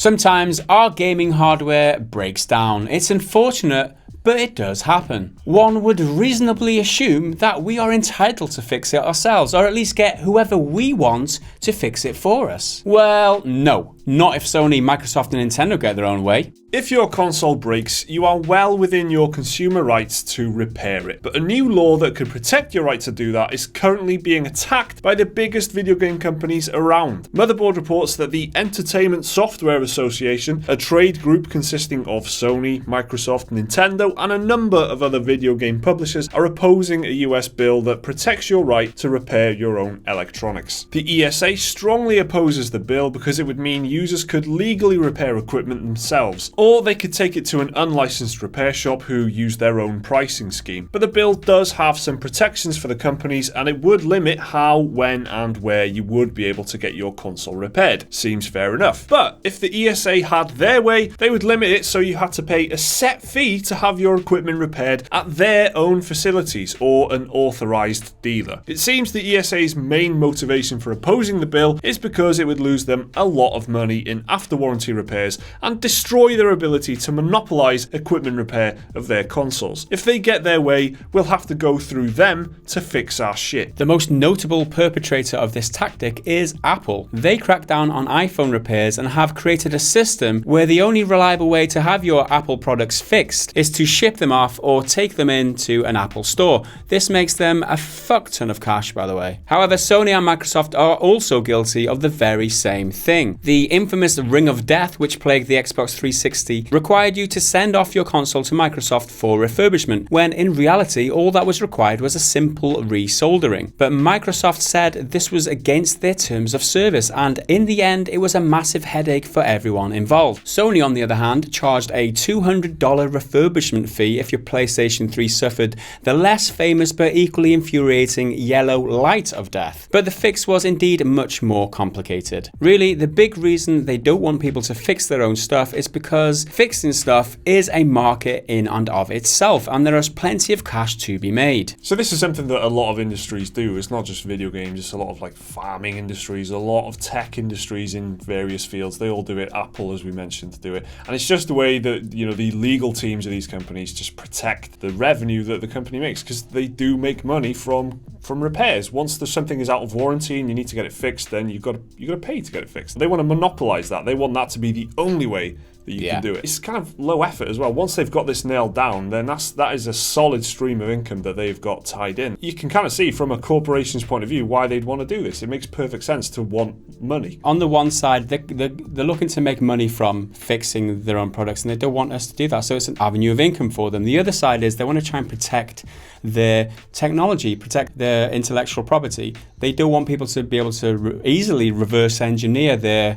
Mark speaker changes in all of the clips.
Speaker 1: Sometimes our gaming hardware breaks down. It's unfortunate, but it does happen. One would reasonably assume that we are entitled to fix it ourselves, or at least get whoever we want to fix it for us. Well, no. Not if Sony, Microsoft and Nintendo get their own way.
Speaker 2: If your console breaks, you are well within your consumer rights to repair it. But a new law that could protect your right to do that is currently being attacked by the biggest video game companies around. Motherboard reports that the Entertainment Software Association, a trade group consisting of Sony, Microsoft, Nintendo and a number of other video game publishers, are opposing a US bill that protects your right to repair your own electronics. The ESA strongly opposes the bill because it would mean users could legally repair equipment themselves, or they could take it to an unlicensed repair shop who use their own pricing scheme. But the bill does have some protections for the companies, and it would limit how, when and where you would be able to get your console repaired. Seems fair enough. But if the ESA had their way, they would limit it so you had to pay a set fee to have your equipment repaired at their own facilities or an authorized dealer. It seems the ESA's main motivation for opposing the bill is because it would lose them a lot of money in after warranty repairs and destroy their ability to monopolise equipment repair of their consoles. If they get their way, we'll have to go through them to fix our shit.
Speaker 1: The most notable perpetrator of this tactic is Apple. They cracked down on iPhone repairs and have created a system where the only reliable way to have your Apple products fixed is to ship them off or take them into an Apple store. This makes them a fuck ton of cash, by the way. However, Sony and Microsoft are also guilty of the very same thing. The infamous Ring of Death, which plagued the Xbox 360, required you to send off your console to Microsoft for refurbishment, when in reality all that was required was a simple resoldering. But Microsoft said this was against their terms of service, and in the end it was a massive headache for everyone involved. Sony, on the other hand, charged a $200 refurbishment fee if your PlayStation 3 suffered the less famous but equally infuriating yellow light of death. But the fix was indeed much more complicated. Really, the big reason they don't want people to fix their own stuff is because fixing stuff is a market in and of itself, and there is plenty of cash to be made.
Speaker 2: So this is something that a lot of industries do. It's not just video games, it's a lot of like farming industries, a lot of tech industries in various fields. They all do it. Apple, as we mentioned, do it. And it's just the way that, you know, the legal teams of these companies just protect the revenue that the company makes, because they do make money from repairs. Once something is out of warranty and you need to get it fixed, then you've got to pay to get it fixed. They want to monopolize that. They want that to be the only way that you can do it. It's kind of low effort as well. Once they've got this nailed down, then that is a solid stream of income that they've got tied in. You can kind of see from a corporation's point of view why they'd want to do this. It makes perfect sense to want money.
Speaker 1: On the one side, they're looking to make money from fixing their own products, and they don't want us to do that, so it's an avenue of income for them. The other side is they want to try and protect their technology, protect their intellectual property. They don't want people to be able to easily reverse engineer their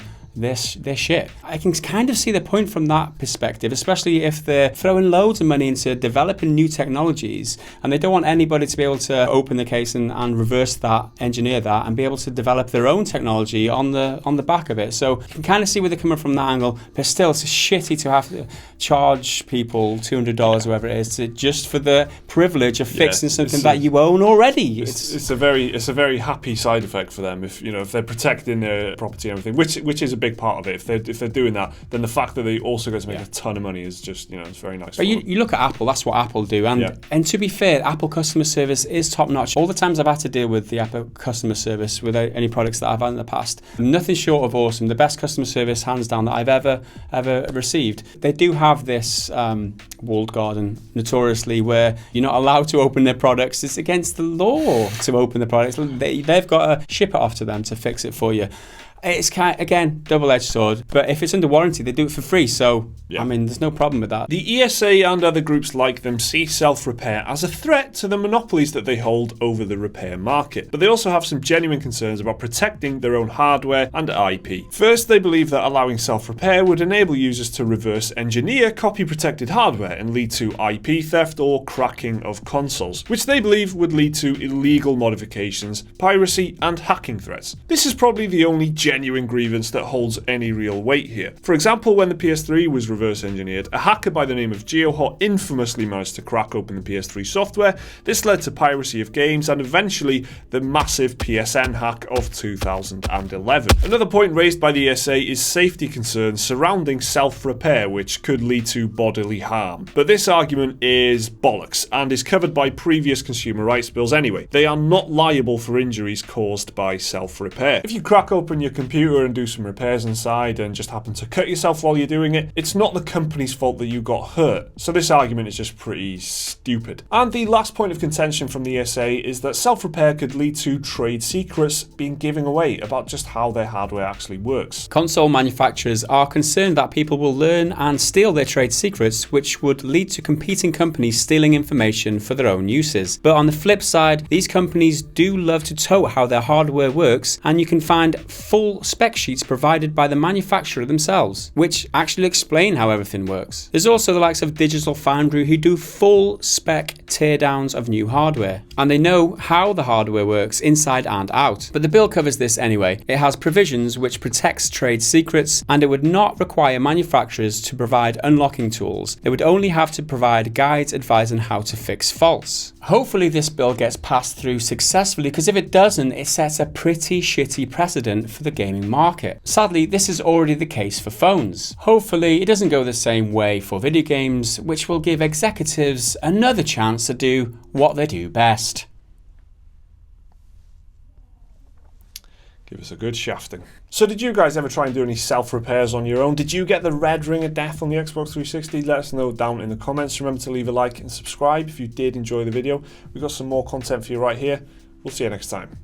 Speaker 1: shit. I can kind of see the point from that perspective, especially if they're throwing loads of money into developing new technologies and they don't want anybody to be able to open the case and reverse that, engineer that, and be able to develop their own technology on the back of it. So you can kind of see where they're coming from that angle, but still it's shitty to have to charge people $200 or whatever it is just for the privilege of fixing something that you own already.
Speaker 2: It's a very happy side effect for them if they're protecting their property and everything, which is a big part of it. If they're doing that, then the fact that they also get to make a ton of money is just, it's very nice.
Speaker 1: But you look at Apple, that's what Apple do, and to be fair, Apple customer service is top notch. All the times I've had to deal with the Apple customer service with any products that I've had in the past, nothing short of awesome. The best customer service, hands down, that I've ever received. They do have this walled garden, notoriously, where you're not allowed to open their products. It's against the law to open the products. They've got to ship it off to them to fix it for you. It's kind of, again, double-edged sword, but if it's under warranty, they do it for free, so, I mean, there's no problem with that.
Speaker 2: The ESA and other groups like them see self-repair as a threat to the monopolies that they hold over the repair market, but they also have some genuine concerns about protecting their own hardware and IP. First, they believe that allowing self-repair would enable users to reverse engineer copy-protected hardware and lead to IP theft or cracking of consoles, which they believe would lead to illegal modifications, piracy, and hacking threats. This is probably the only genuine grievance that holds any real weight here. For example, when the PS3 was reverse engineered, a hacker by the name of GeoHot infamously managed to crack open the PS3 software. This led to piracy of games and eventually the massive PSN hack of 2011. Another point raised by the ESA is safety concerns surrounding self-repair, which could lead to bodily harm. But this argument is bollocks and is covered by previous consumer rights bills anyway. They are not liable for injuries caused by self-repair. If you crack open your computer and do some repairs inside and just happen to cut yourself while you're doing it, it's not the company's fault that you got hurt. So this argument is just pretty stupid. And the last point of contention from the ESA is that self-repair could lead to trade secrets being given away about just how their hardware actually works.
Speaker 1: Console manufacturers are concerned that people will learn and steal their trade secrets, which would lead to competing companies stealing information for their own uses. But on the flip side, these companies do love to tout how their hardware works, and you can find full spec sheets provided by the manufacturer themselves, which actually explain how everything works. There's also the likes of Digital Foundry who do full spec teardowns of new hardware, and they know how the hardware works inside and out. But the bill covers this anyway. It has provisions which protects trade secrets, and it would not require manufacturers to provide unlocking tools. They would only have to provide guides advising how to fix faults. Hopefully this bill gets passed through successfully, because if it doesn't, it sets a pretty shitty precedent for the gaming market. Sadly, this is already the case for phones. Hopefully it doesn't go the same way for video games, which will give executives another chance to do what they do best.
Speaker 2: Give us a good shafting. So did you guys ever try and do any self-repairs on your own? Did you get the red ring of death on the Xbox 360? Let us know down in the comments. Remember to leave a like and subscribe if you did enjoy the video. We've got some more content for you right here. We'll see you next time.